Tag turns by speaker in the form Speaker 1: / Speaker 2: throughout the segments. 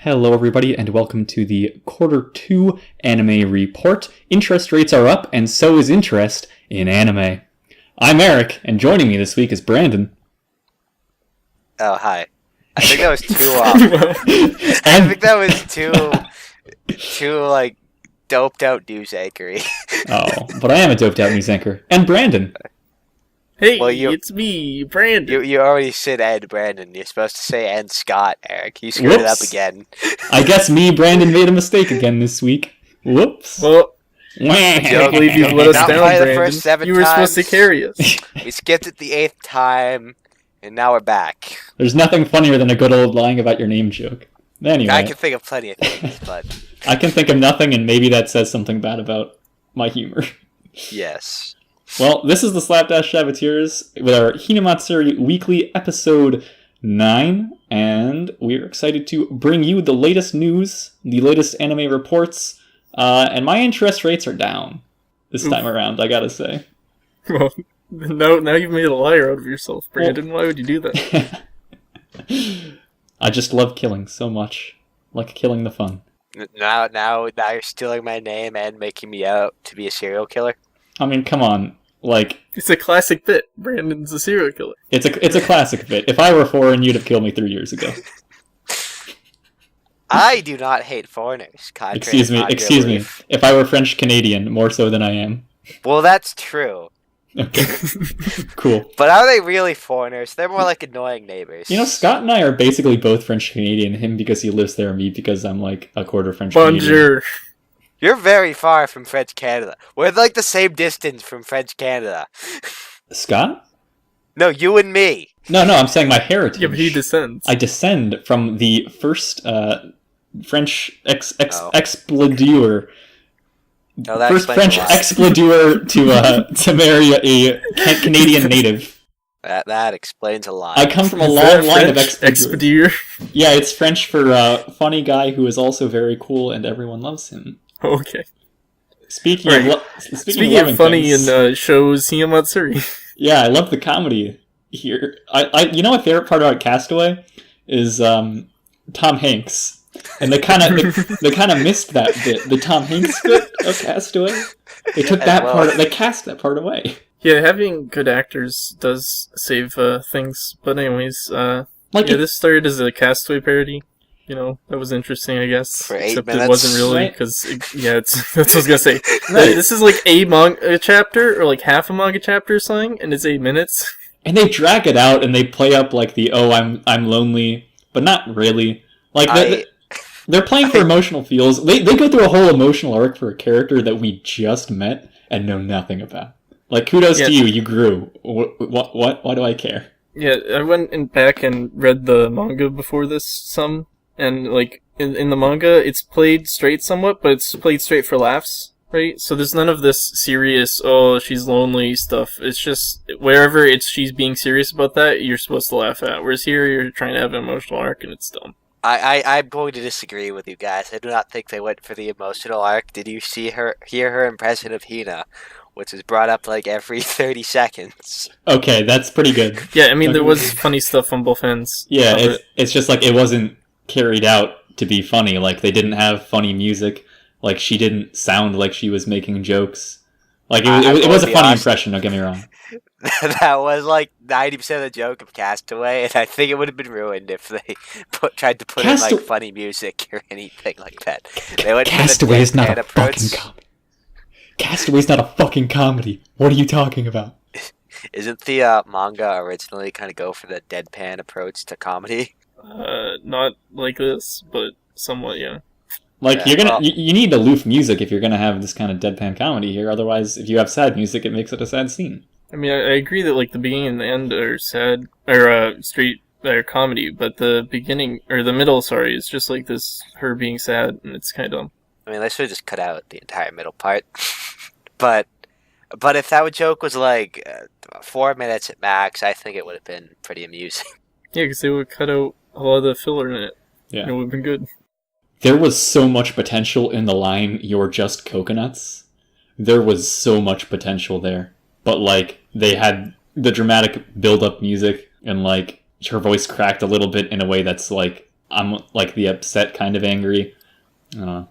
Speaker 1: Hello everybody and welcome to the Q2 Anime Report. Interest rates are up and so is interest in anime. I'm Eric and joining me this week is Brandon.
Speaker 2: Oh, hi. I think that was too I think that was too like doped out news anchory.
Speaker 1: Oh, but I am a doped out news anchor. And Brandon.
Speaker 3: Hey, it's me, Brandon.
Speaker 2: You already said and Brandon. You're supposed to say and Scott, Eric. You screwed it up again.
Speaker 1: I guess me, Brandon, made a mistake again this week. Whoops.
Speaker 3: Well, I can't believe you let us down, Brandon. You were supposed to carry us.
Speaker 2: We skipped it the 8th time, and now we're back.
Speaker 1: There's nothing funnier than a good old lying about your name joke. Anyway.
Speaker 2: I can think of plenty of things, but...
Speaker 1: I can think of nothing, and maybe that says something bad about my humor.
Speaker 2: Yes.
Speaker 1: Well, this is the Slapdash Saboteurs with our Hinamatsuri weekly episode 9, and we're excited to bring you the latest news, the latest anime reports, and my interest rates are down this time around, I gotta say.
Speaker 3: Well, now you've made a liar out of yourself, Brandon. Why would you do that?
Speaker 1: I just love killing so much. Like killing the fun.
Speaker 2: Now you're stealing my name and making me out to be a serial killer?
Speaker 1: I mean, come on. Like,
Speaker 3: it's a classic bit. Brandon's a serial killer.
Speaker 1: It's a classic bit. If I were foreign, you'd have killed me 3 years ago.
Speaker 2: I do not hate foreigners.
Speaker 1: Excuse me. If I were French Canadian, more so than I am.
Speaker 2: Well, that's true.
Speaker 1: Okay. Cool.
Speaker 2: But are they really foreigners? They're more like annoying neighbors.
Speaker 1: You know, Scott and I are basically both French Canadian. Him because he lives there, me because I'm like a quarter French Canadian.
Speaker 3: Bonjour.
Speaker 2: You're very far from French Canada. We're like the same distance from French Canada.
Speaker 1: Scott?
Speaker 2: No, you and me.
Speaker 1: No, I'm saying my heritage.
Speaker 3: Yeah, but he descends.
Speaker 1: I descend from the first French explodur.
Speaker 2: No,
Speaker 1: first French explodur to marry a Canadian native.
Speaker 2: That explains a lot.
Speaker 1: I come from a long line of
Speaker 3: explodur.
Speaker 1: Yeah, it's French for funny guy who is also very cool and everyone loves him.
Speaker 3: Okay.
Speaker 1: Speaking of
Speaker 3: funny
Speaker 1: things,
Speaker 3: in shows, Hinamatsuri.
Speaker 1: Yeah, I love the comedy here. You know my favorite part about Castaway is Tom Hanks, and they kind of missed that bit. The Tom Hanks bit of Castaway, they took that part. They cast that part away.
Speaker 3: Yeah, having good actors does save things. But anyways, this started as a Castaway parody. You know, that was interesting, I guess.
Speaker 2: For 8
Speaker 3: Except
Speaker 2: minutes,
Speaker 3: it wasn't really, because, that's what I was going to say.
Speaker 1: Right.
Speaker 3: This is like a manga chapter, or like half a manga chapter or something, and it's 8 minutes.
Speaker 1: And they drag it out, and they play up like the, I'm lonely, but not really. Like, they're playing for emotional feels. They go through a whole emotional arc for a character that we just met and know nothing about. Like, kudos to you grew. What? Why do I care?
Speaker 3: Yeah, I went back and read the manga before this some. And, like, in the manga, it's played straight somewhat, but it's played straight for laughs, right? So there's none of this serious, oh, she's lonely stuff. It's just, wherever she's being serious about that, you're supposed to laugh at. Whereas here, you're trying to have an emotional arc, and it's dumb.
Speaker 2: I'm going to disagree with you guys. I do not think they went for the emotional arc. Did you hear her impression of Hina? Which is brought up like every 30 seconds.
Speaker 1: Okay, that's pretty good.
Speaker 3: Yeah, I mean, there was funny stuff on both ends.
Speaker 1: Yeah, it's just like, it wasn't carried out to be funny. Like, they didn't have funny music. Like, she didn't sound like she was making jokes. Like, it was a funny impression, don't get me wrong.
Speaker 2: That was like 90% of the joke of Castaway, and I think it would have been ruined if they tried to put in like funny music or anything like that.
Speaker 1: Castaway is not a fucking comedy. Castaway's not a fucking comedy. What are you talking about?
Speaker 2: Isn't the manga originally kind of go for the deadpan approach to comedy?
Speaker 3: Not like this, but somewhat, yeah.
Speaker 1: Like, you need aloof music if you're gonna have this kind of deadpan comedy here. Otherwise, if you have sad music, it makes it a sad scene.
Speaker 3: I mean, I agree that, like, the beginning and the end are sad, or straight, comedy, but the beginning, or the middle, is just like this, her being sad, and it's kind of dumb.
Speaker 2: I mean, they should have just cut out the entire middle part. But if that joke was, like, 4 minutes at max, I think it would have been pretty amusing.
Speaker 3: Yeah, because they would cut out a lot of the filler in it.
Speaker 1: Yeah.
Speaker 3: And it would have been good.
Speaker 1: There was so much potential in the line, "You're just coconuts." There was so much potential there. But, like, they had the dramatic build-up music, and, like, her voice cracked a little bit in a way that's, like, I'm like the upset kind of angry.
Speaker 2: I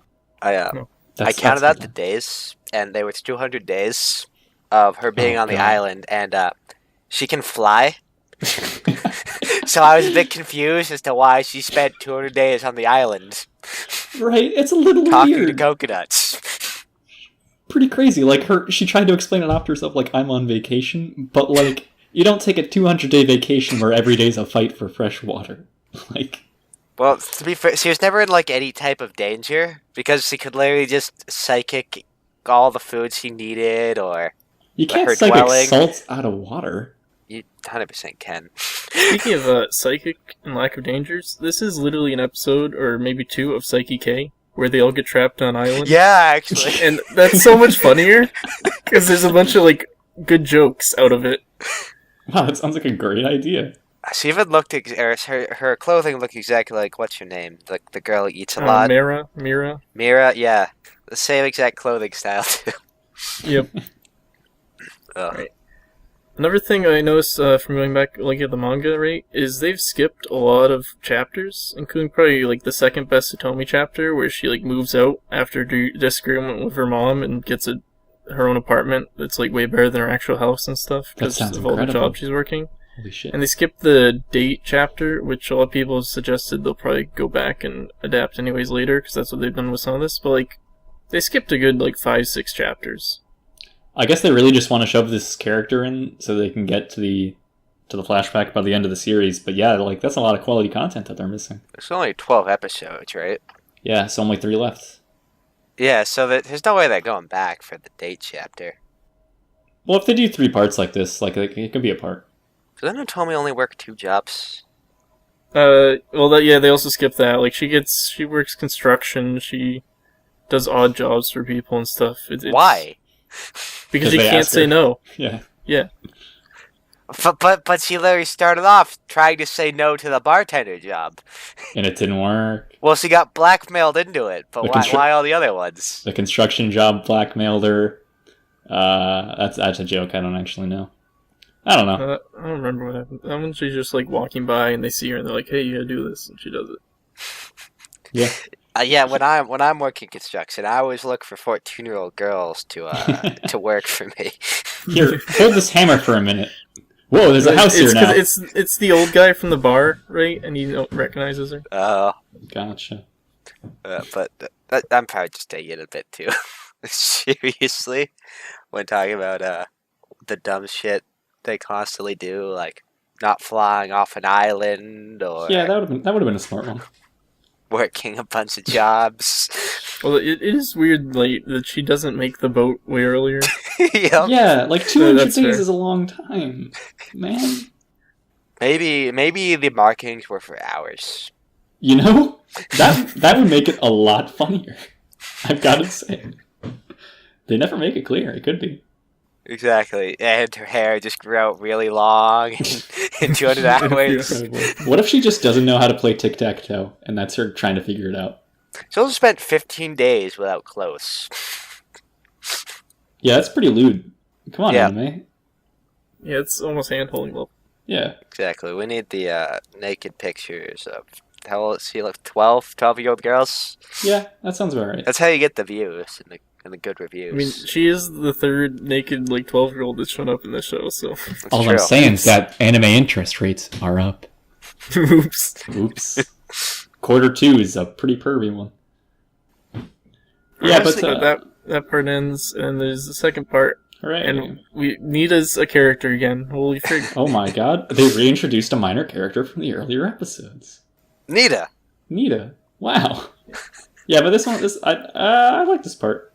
Speaker 2: counted out the days, and there was 200 days of her being on the island, and she can fly. So I was a bit confused as to why she spent 200 days on the island.
Speaker 1: Right, it's a little
Speaker 2: talking
Speaker 1: weird.
Speaker 2: to coconuts.
Speaker 1: Pretty crazy. Like she tried to explain it off to herself, like I'm on vacation, but like you don't take a 200-day vacation where every day's a fight for fresh water. Like,
Speaker 2: well, to be fair, she was never in like any type of danger because she could literally just psychic all the food she needed, or
Speaker 1: you can't
Speaker 2: her
Speaker 1: psychic
Speaker 2: dwelling.
Speaker 1: Salts out of water.
Speaker 2: You 100% can.
Speaker 3: Speaking of psychic and lack of dangers, this is literally an episode, or maybe two, of Psyche K, where they all get trapped on an island.
Speaker 2: Yeah, actually.
Speaker 3: And that's so much funnier, because there's a bunch of, like, good jokes out of it.
Speaker 1: Wow, that sounds like a great idea.
Speaker 2: She even looked, her clothing looked exactly like, what's her name? The girl who eats a lot.
Speaker 3: Mira,
Speaker 2: yeah. The same exact clothing style, too.
Speaker 3: Yep. Right. Another thing I noticed from going back looking at the manga, right, is they've skipped a lot of chapters, including probably like the second best Hitomi chapter, where she like moves out after disagreement with her mom and gets her own apartment that's like way better than her actual house and stuff because of all the jobs she's working.
Speaker 1: Holy shit!
Speaker 3: And they skipped the date chapter, which a lot of people have suggested they'll probably go back and adapt anyways later because that's what they've done with some of this. But like, they skipped a good like 5-6 chapters.
Speaker 1: I guess they really just want to shove this character in so they can get to the flashback by the end of the series. But yeah, like that's a lot of quality content that they're missing.
Speaker 2: There's only 12 episodes, right?
Speaker 1: Yeah, so only 3 left.
Speaker 2: Yeah, so there's no way they're going back for the date chapter.
Speaker 1: Well, if they do 3 parts like this, like it could be a part.
Speaker 2: So then Hitomi only work 2 jobs?
Speaker 3: Well, they also skip that. Like she works construction. She does odd jobs for people and stuff.
Speaker 2: Why?
Speaker 3: Because she can't say no.
Speaker 1: Yeah.
Speaker 3: Yeah.
Speaker 2: But she literally started off trying to say no to the bartender job.
Speaker 1: And it didn't work.
Speaker 2: Well, she got blackmailed into it, but why all the other ones?
Speaker 1: The construction job blackmailed her. That's a joke. I don't actually know. I don't know.
Speaker 3: I don't remember what happened. That one, she's just like walking by and they see her and they're like, "Hey, you gotta do this," and she does it.
Speaker 1: Yeah.
Speaker 2: Yeah, when I'm working construction, I always look for 14-year-old girls to work for me.
Speaker 1: Here, hold this hammer for a minute. Whoa, there's a house here now.
Speaker 3: It's the old guy from the bar, right? And he recognizes her.
Speaker 2: Oh,
Speaker 1: gotcha.
Speaker 2: But I'm probably just taking it a bit too seriously when talking about the dumb shit they constantly do, like not flying off an island or
Speaker 1: yeah, that would have been a smart one.
Speaker 2: Working a bunch of jobs.
Speaker 3: Well, it is weird, like, that she doesn't make the boat way earlier.
Speaker 2: Yep.
Speaker 1: Yeah, like 200 days
Speaker 3: fair.
Speaker 1: is a long time, man.
Speaker 2: Maybe the markings were for hours.
Speaker 1: You know, that would make it a lot funnier. I've got to say, they never make it clear. It could be.
Speaker 2: Exactly, and her hair just grew out really long in 200 hours.
Speaker 1: What if she just doesn't know how to play tic-tac-toe, and that's her trying to figure it out?
Speaker 2: She also spent 15 days without clothes.
Speaker 1: Yeah, that's pretty lewd. Come on, anime.
Speaker 3: Yeah, it's almost hand-holding level.
Speaker 1: Yeah.
Speaker 2: Exactly, we need the naked pictures of, how old is she, like 12-year-old girls?
Speaker 1: Yeah, that sounds about right.
Speaker 2: That's how you get the views and the good reviews.
Speaker 3: I mean, she is the third naked, like, 12-year-old that's shown up in this show, so...
Speaker 1: All I'm saying is that anime interest rates are up.
Speaker 3: Oops.
Speaker 1: Q2 is a pretty pervy one. Yeah, but
Speaker 3: that part ends, and there's the second part.
Speaker 1: Right.
Speaker 3: And Nita's a character again. Holy frig.
Speaker 1: Oh my god. They reintroduced a minor character from the earlier episodes.
Speaker 2: Nita!
Speaker 1: Wow. Yeah, but I like this part.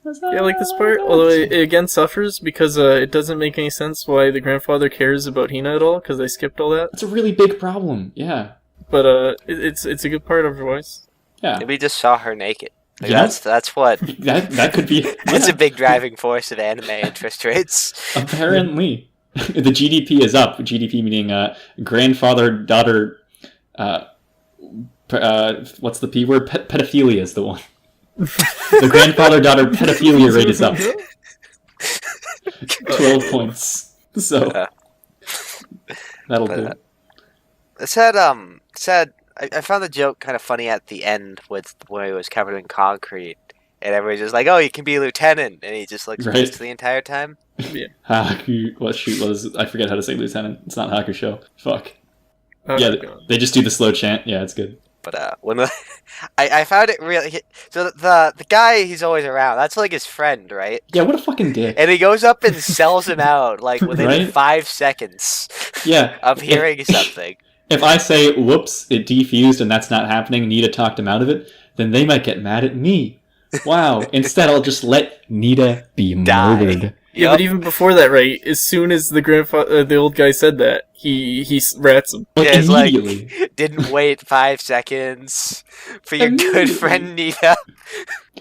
Speaker 3: Yeah, I like this part, although it again suffers because it doesn't make any sense why the grandfather cares about Hina at all, because they skipped all that.
Speaker 1: It's a really big problem, yeah.
Speaker 3: But it's a good part otherwise.
Speaker 1: Yeah.
Speaker 2: We just saw her naked. Like,
Speaker 1: yeah.
Speaker 2: That's what...
Speaker 1: that could be...
Speaker 2: That's a big driving force of anime interest rates.
Speaker 1: Apparently. The GDP is up. GDP meaning grandfather-daughter... what's the P word? Pedophilia is the one. The grandfather-daughter pedophilia rate is up. 12 points. So that'll do.
Speaker 2: It said I found the joke kind of funny at the end with where he was covered in concrete, and everybody's just like, "Oh, you can be a lieutenant," and he just looks pissed the entire time.
Speaker 3: Yeah.
Speaker 1: I forget how to say lieutenant. It's not Hakusho. Fuck.
Speaker 3: Oh,
Speaker 1: Yeah, they just do the slow chant. Yeah, it's good.
Speaker 2: But when I found it really so the guy he's always around, that's like his friend, right?
Speaker 1: Yeah, what a fucking dick.
Speaker 2: And he goes up and sells him out like within
Speaker 1: Right?
Speaker 2: 5 seconds.
Speaker 1: Yeah.
Speaker 2: Of hearing something.
Speaker 1: If I say, "Whoops, it defused and that's not happening," Nita talked him out of it, then they might get mad at me. Wow. Instead, I'll just let Nita be murdered.
Speaker 3: Yeah, but even before that, right? As soon as the old guy said that, he rats him.
Speaker 1: Like,
Speaker 2: Yeah, it's like,
Speaker 1: immediately.
Speaker 2: didn't wait 5 seconds for your good friend Nita.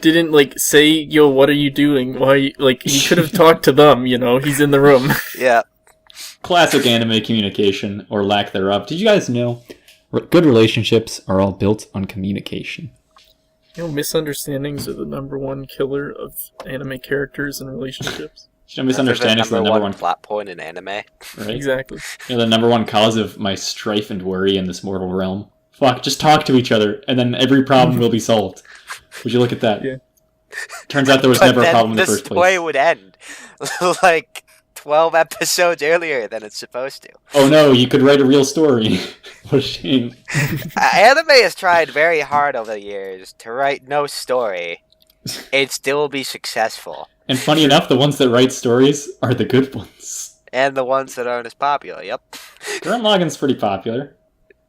Speaker 3: Didn't like say, "Yo, what are you doing?" Why? Like he could have talked to them. You know, he's in the room.
Speaker 2: Yeah.
Speaker 1: Classic anime communication, or lack thereof. Did you guys know good relationships are all built on communication?
Speaker 3: You know, misunderstandings are the number one killer of anime characters and relationships.
Speaker 1: You know, misunderstandings are the number one
Speaker 2: plot point in anime.
Speaker 1: Right?
Speaker 3: Exactly.
Speaker 1: You know, the number one cause of my strife and worry in this mortal realm. Fuck, just talk to each other, and then every problem will be solved. Would you look at that?
Speaker 3: Yeah.
Speaker 1: Turns out there was never a problem in the first
Speaker 2: The story
Speaker 1: place.
Speaker 2: would end like 12 episodes earlier than it's supposed to.
Speaker 1: Oh no, you could write a real story. What a shame.
Speaker 2: Anime has tried very hard over the years to write no story and still be successful.
Speaker 1: And funny enough, the ones that write stories are the good ones.
Speaker 2: And the ones that aren't as popular, yep.
Speaker 1: Gurren Lagann's pretty popular.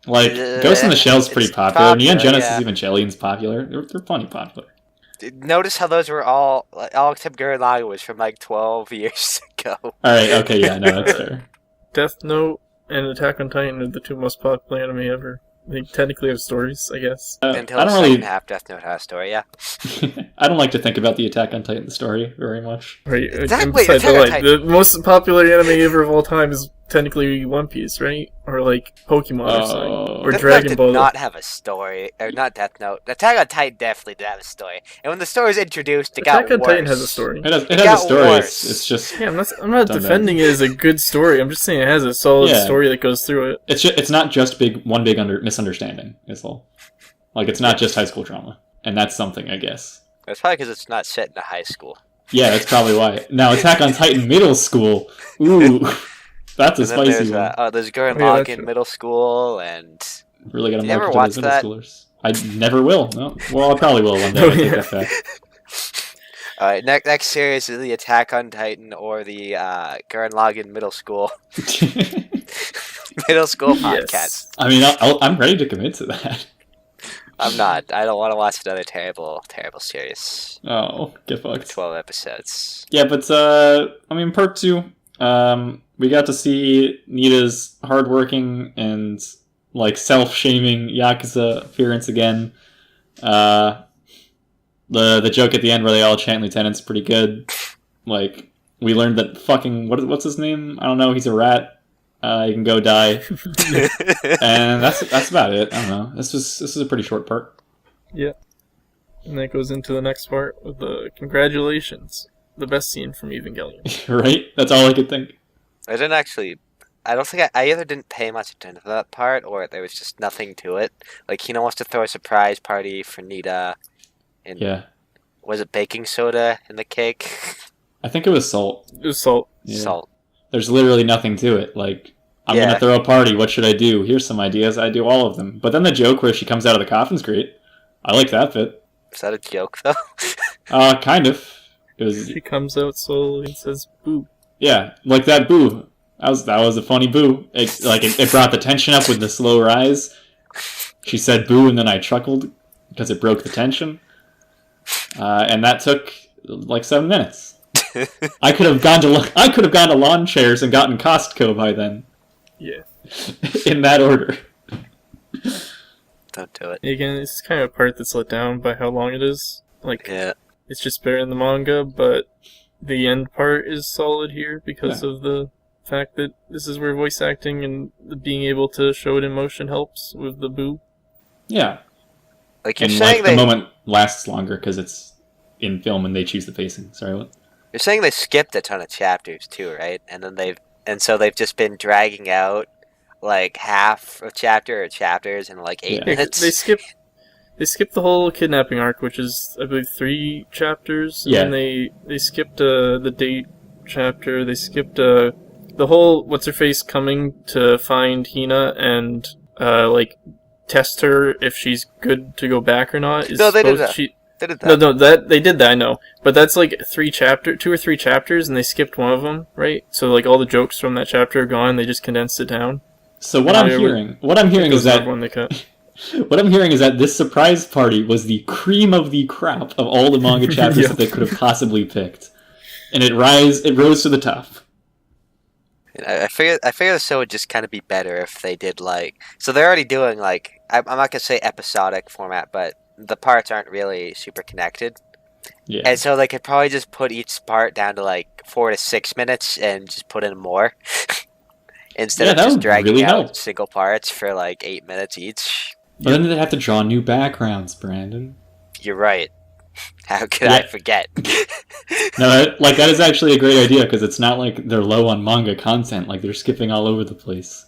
Speaker 1: Like, Ghost in the Shell's pretty
Speaker 2: it's
Speaker 1: popular. Neon
Speaker 2: popular,
Speaker 1: Genesis
Speaker 2: yeah.
Speaker 1: Evangelion's popular. They're funny popular.
Speaker 2: Notice how those were all except Gurren Lagann was from like 12 years ago.
Speaker 1: Alright, okay, yeah, no, that's fair.
Speaker 3: Death Note and Attack on Titan are the two most popular anime ever. They technically have stories, I guess.
Speaker 2: Until
Speaker 1: I
Speaker 2: the
Speaker 1: don't
Speaker 2: second
Speaker 1: really...
Speaker 2: half, Death Note has a story, yeah.
Speaker 1: I don't like to think about the Attack on Titan story very much.
Speaker 3: Right.
Speaker 2: Exactly,
Speaker 3: And besides,
Speaker 2: Attack on
Speaker 3: the most popular anime ever of all time is technically One Piece, right? Or like Pokemon or something. Or
Speaker 2: Death
Speaker 3: Dragon
Speaker 2: Note
Speaker 3: Ball.
Speaker 2: did not have a story, or not Death Note. Attack on Titan definitely did have a story, and when the story was introduced, it
Speaker 3: Attack
Speaker 2: got
Speaker 3: on
Speaker 2: worse.
Speaker 3: Titan has a story.
Speaker 1: It has
Speaker 2: got
Speaker 1: a story,
Speaker 2: worse.
Speaker 1: it's just...
Speaker 3: Yeah, I'm not
Speaker 1: Done
Speaker 3: defending it as a good story. I'm just saying it has a solid
Speaker 1: Yeah.
Speaker 3: story that goes through it.
Speaker 1: It's not just one big misunderstanding, is all. Like, it's not just high school drama. And that's something, I guess.
Speaker 2: That's probably because it's not set in a high school.
Speaker 1: Yeah, that's probably why. Now, Attack on Titan Middle School. Ooh, that's a
Speaker 2: And then
Speaker 1: spicy one.
Speaker 2: there's Gurren
Speaker 3: Oh, yeah, that's
Speaker 2: Lagann
Speaker 3: true.
Speaker 2: Middle School, and
Speaker 1: Really gotta
Speaker 2: Did you ever
Speaker 1: market to those
Speaker 2: watch
Speaker 1: middle
Speaker 2: that?
Speaker 1: schoolers. I never will. No. Well, I probably will one day.
Speaker 3: Oh,
Speaker 1: I take
Speaker 3: yeah.
Speaker 1: that back.
Speaker 2: all right, next series is the Attack on Titan or the Gurren Lagann Middle School podcast.
Speaker 3: Yes.
Speaker 1: I mean, I'm ready to commit to that.
Speaker 2: I'm not. I don't want to watch another terrible series.
Speaker 1: Oh, get fucked.
Speaker 2: 12 episodes.
Speaker 1: Yeah, but I mean, part 2. We got to see Nita's hardworking and like self-shaming Yakuza appearance again. The joke at the end where they all chant lieutenant's pretty good. Like, we learned that fucking what's his name? I don't know. He's a rat. You can go die, and that's about it. I don't know. This is a pretty short part.
Speaker 3: Yeah. And that goes into the next part with the congratulations. The best scene from Evangelion.
Speaker 1: Right? That's all I could think.
Speaker 2: I didn't actually. I don't think I either didn't pay much attention to that part, or there was just nothing to it. Like, Hina wants to throw a surprise party for Nita, and
Speaker 1: Yeah.
Speaker 2: was it baking soda in the cake?
Speaker 1: I think it was salt.
Speaker 3: It was salt.
Speaker 1: Yeah.
Speaker 2: Salt.
Speaker 1: There's literally nothing to it. Like, I'm
Speaker 2: Yeah.
Speaker 1: gonna throw a party. What should I do? Here's some ideas. I do all of them. But then the joke where she comes out of the coffin's great. I like that bit.
Speaker 2: Is that a joke though?
Speaker 1: Kind of. It was.
Speaker 3: She comes out slowly and says, "Boo."
Speaker 1: Yeah, like that boo. That was a funny boo. It brought the tension up with the slow rise. She said boo, and then I chuckled because it broke the tension. And that took like 7 minutes. I could have gone to lawn chairs and gotten Costco by then.
Speaker 3: Yeah.
Speaker 1: In that order.
Speaker 2: Don't do it.
Speaker 3: Again, it's kind of a part that's let down by how long it is. Like,
Speaker 2: Yeah.
Speaker 3: it's just better in the manga, but the end part is solid here because of the fact that this is where voice acting and being able to show it in motion helps with the boo.
Speaker 1: Yeah.
Speaker 2: Like you're
Speaker 1: And
Speaker 2: saying
Speaker 1: the moment lasts longer because it's in film and they choose the pacing. Sorry, what?
Speaker 2: you're saying they skipped a ton of chapters too, right? And then so they've just been dragging out like half a chapter or chapters in like 8 minutes.
Speaker 3: They skipped the whole kidnapping arc, which is, I believe, 3 chapters.
Speaker 1: Yeah.
Speaker 3: And they skipped the date chapter. They skipped the whole what's-her-face coming to find Hina and, like, test her if she's good to go back or not.
Speaker 2: No, they did that. They did that.
Speaker 3: No, they did that, I know. But that's like 2 or 3 chapters, and they skipped one of them, right? So, like, all the jokes from that chapter are gone, they just condensed it down.
Speaker 1: So what I'm hearing is that
Speaker 3: one they cut.
Speaker 1: what I'm hearing is that this surprise party was the cream of the crop of all the manga chapters
Speaker 3: Yeah.
Speaker 1: that they could have possibly picked, and it rose to the top.
Speaker 2: I figure the show would just kind of be better if they did like. So they're already doing like I'm not gonna say episodic format, but the parts aren't really super connected,
Speaker 1: Yeah,
Speaker 2: and so they could probably just put each part down to like 4 to 6 minutes and just put in more instead of
Speaker 1: that
Speaker 2: just
Speaker 1: would
Speaker 2: dragging
Speaker 1: really
Speaker 2: out
Speaker 1: help.
Speaker 2: single parts for like 8 minutes each.
Speaker 1: But then they'd have to draw new backgrounds, Brandon.
Speaker 2: You're right. How could I forget?
Speaker 1: No, that is actually a great idea because it's not like they're low on manga content. Like they're skipping all over the place.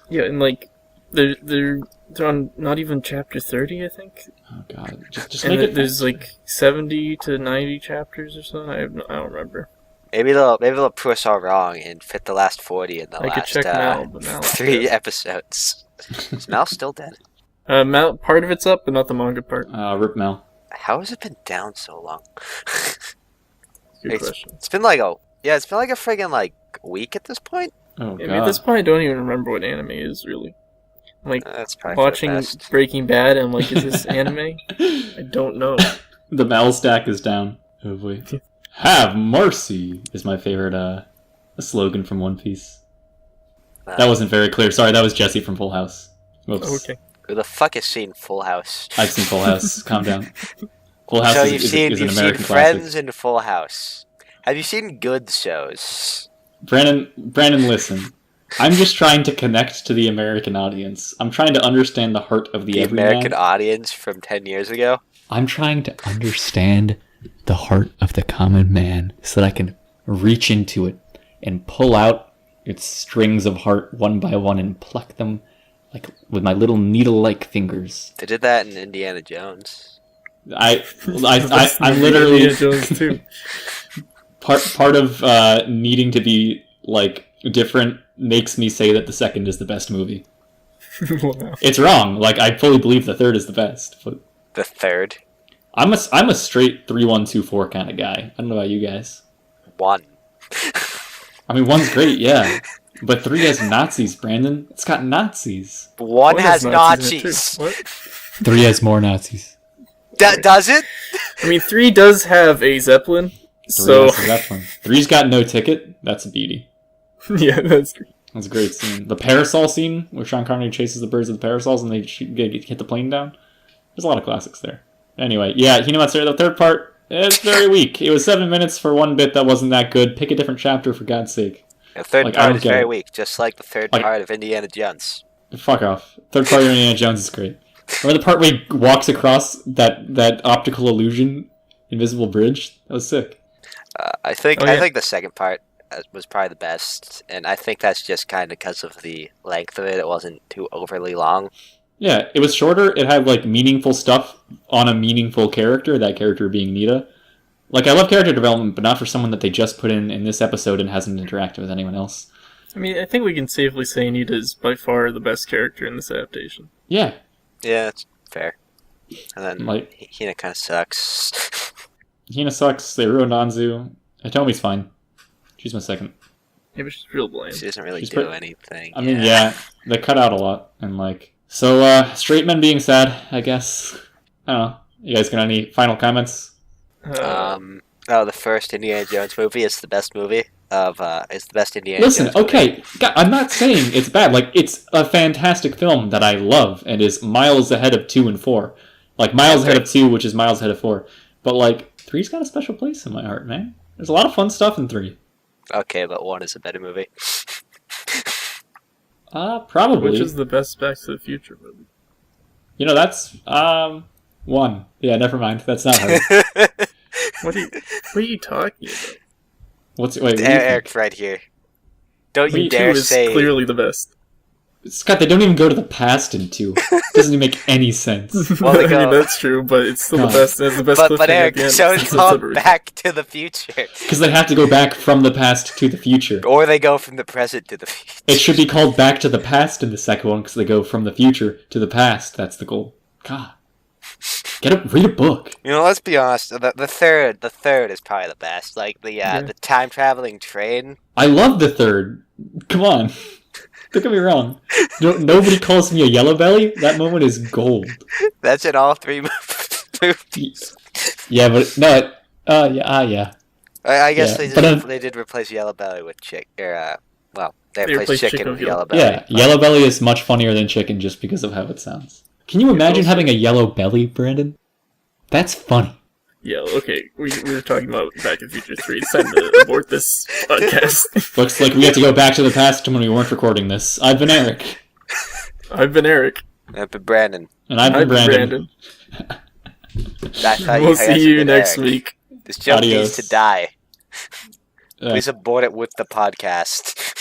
Speaker 3: Yeah, and like they're on not even chapter 30, I think.
Speaker 1: Oh god, just
Speaker 3: And
Speaker 1: make it.
Speaker 3: there's like 70 to 90 chapters or something. I don't remember.
Speaker 2: Maybe they'll prove us all wrong and fit the last 40 in the
Speaker 3: I could
Speaker 2: last
Speaker 3: check Mal, but Mal's
Speaker 2: 3
Speaker 3: dead.
Speaker 2: episodes. Is Mal still dead?
Speaker 3: Mal, part of it's up, but not the manga part.
Speaker 1: Rip Mel.
Speaker 2: How has it been down so long?
Speaker 3: Good question.
Speaker 2: It's been like a friggin' like week at this point.
Speaker 1: Oh
Speaker 3: Yeah, I
Speaker 1: god.
Speaker 3: mean, at this point, I don't even remember what anime is really. Like
Speaker 2: That's probably for the
Speaker 3: watching
Speaker 2: best.
Speaker 3: Breaking Bad, and I'm like, is this anime? I don't know.
Speaker 1: The Mel stack is down. Oh boy. Have mercy is my favorite slogan from One Piece. That wasn't very clear. Sorry, that was Jesse from Full House. Whoops.
Speaker 3: Okay.
Speaker 2: Who the fuck has seen Full House?
Speaker 1: I've seen Full House. Calm down. Full House
Speaker 2: So
Speaker 1: is,
Speaker 2: you've
Speaker 1: is,
Speaker 2: seen
Speaker 1: is an
Speaker 2: you've
Speaker 1: American
Speaker 2: seen
Speaker 1: classic.
Speaker 2: Friends and Full House. Have you seen good shows?
Speaker 1: Brandon, listen. I'm just trying to connect to the American audience. I'm trying to understand the heart of the
Speaker 2: The
Speaker 1: everyman.
Speaker 2: American audience from 10 years ago.
Speaker 1: I'm trying to understand the heart of the common man so that I can reach into it and pull out its strings of heart one by one and pluck them like with my little needle-like fingers.
Speaker 2: They did that in Indiana Jones.
Speaker 1: I'm
Speaker 3: Indiana
Speaker 1: literally
Speaker 3: Jones too.
Speaker 1: part of needing to be like different makes me say that the second is the best movie.
Speaker 3: Wow.
Speaker 1: It's wrong. Like I fully believe the third is the best, but
Speaker 2: The third
Speaker 1: I'm a straight 3-1-2-4 kind of guy. I don't know about you guys.
Speaker 2: one.
Speaker 1: I mean, 1's great, yeah, but 3 has Nazis, Brandon. It's got Nazis.
Speaker 2: One has
Speaker 3: in it,
Speaker 2: Nazis.
Speaker 3: too. What?
Speaker 1: 3 has more Nazis.
Speaker 2: Does it?
Speaker 3: I mean, 3 does have a Zeppelin,
Speaker 1: 3
Speaker 3: so
Speaker 1: has that one. 3's got no ticket. That's a beauty.
Speaker 3: yeah, that's great.
Speaker 1: That's a great scene. The parasol scene where Sean Connery chases the birds with the parasols and they hit the plane down. There's a lot of classics there. Anyway, yeah, Hinamatsuri, the third part, it's very weak. It was 7 minutes for one bit that wasn't that good. Pick a different chapter, for God's sake.
Speaker 2: The third
Speaker 1: Like, I
Speaker 2: part
Speaker 1: don't
Speaker 2: is
Speaker 1: get
Speaker 2: very
Speaker 1: it.
Speaker 2: weak, just like the third
Speaker 1: Like-
Speaker 2: part of Indiana Jones.
Speaker 1: Fuck off. Third part of Indiana Jones is great. Remember the part where he walks across that optical illusion, invisible bridge? That was sick.
Speaker 2: I think
Speaker 3: Oh, yeah.
Speaker 2: the second part was probably the best, and I think that's just kind of because of the length of it. It wasn't too overly long.
Speaker 1: Yeah, it was shorter. It had like meaningful stuff on a meaningful character, that character being Nita. Like, I love character development, but not for someone that they just put in this episode and hasn't interacted with anyone else.
Speaker 3: I mean, I think we can safely say Nita is by far the best character in this adaptation.
Speaker 1: Yeah,
Speaker 2: Yeah, that's fair. And then
Speaker 1: like,
Speaker 2: Hina kind of sucks.
Speaker 1: Hina sucks, they ruined Anzu. Hitomi's fine. She's my second.
Speaker 3: Yeah, but she's real bland.
Speaker 2: She doesn't really
Speaker 1: She's
Speaker 2: do
Speaker 1: pretty-
Speaker 2: anything.
Speaker 1: I mean, yeah, they cut out a lot, and like... So, straight men being sad, I guess. I don't know. You guys got any final comments?
Speaker 2: The first Indiana Jones movie is the best movie is the best Indiana
Speaker 1: Listen,
Speaker 2: Jones movie.
Speaker 1: okay, God, I'm not saying it's bad. Like, it's a fantastic film that I love and is miles ahead of 2 and 4. Like, miles ahead of 2, which is miles ahead of 4. But, like, 3's got a special place in my heart, man. There's a lot of fun stuff in 3.
Speaker 2: Okay, but 1 is a better movie.
Speaker 1: Probably.
Speaker 3: Which is the best Back to the Future movie?
Speaker 1: You know, that's, 1. Yeah, never mind. That's not hard.
Speaker 3: What are you talking about?
Speaker 1: Wait, what do you think?
Speaker 2: Eric's right here. Don't you
Speaker 3: Two
Speaker 2: dare
Speaker 3: is
Speaker 2: say
Speaker 3: clearly the best.
Speaker 1: Scott, they don't even go to the past in 2. Doesn't even make any sense.
Speaker 2: Well, they
Speaker 3: I mean,
Speaker 2: go-
Speaker 3: that's true, but it's still
Speaker 1: No.
Speaker 3: the best. It's the best
Speaker 2: But
Speaker 3: cliffhanger at
Speaker 2: Eric,
Speaker 3: the end.
Speaker 2: so it's
Speaker 3: since
Speaker 2: called
Speaker 3: ever-
Speaker 2: Back to the Future.
Speaker 1: Because they have to go back from the past to the future.
Speaker 2: Or they go from the present to the future.
Speaker 1: It should be called Back to the Past in the second one, because they go from the future to the past. That's the goal. God. Read a book.
Speaker 2: You know, let's be honest. The third is probably the best. Like the time traveling train.
Speaker 1: I love the third. Come on. Don't get me wrong. Nobody calls me a yellow belly. That moment is gold.
Speaker 2: That's in all 3 movies.
Speaker 1: Yeah, but no. Yeah.
Speaker 2: I guess
Speaker 1: Yeah,
Speaker 2: they did replace Yellow Belly with Chick. Or they
Speaker 3: They
Speaker 2: replaced
Speaker 3: replaced
Speaker 2: Chicken
Speaker 3: Chicken
Speaker 2: with
Speaker 3: with
Speaker 2: Yellow Belly.
Speaker 1: Yeah, yellow belly is much funnier than chicken just because of how it sounds. Can you imagine having a yellow belly, Brandon? That's funny.
Speaker 3: Yeah, okay. We were talking about Back to the Future 3. It's time to abort this podcast.
Speaker 1: Looks like we have to go back to the past to when we weren't recording this. I've been Eric.
Speaker 3: I've been Eric.
Speaker 2: I've been Brandon.
Speaker 1: And I've been Brandon.
Speaker 2: That's how
Speaker 3: We'll see you
Speaker 2: been
Speaker 3: next
Speaker 2: Eric.
Speaker 3: week.
Speaker 2: This joke
Speaker 1: Adios.
Speaker 2: needs to die.
Speaker 1: Uh,
Speaker 2: Please abort it with the podcast.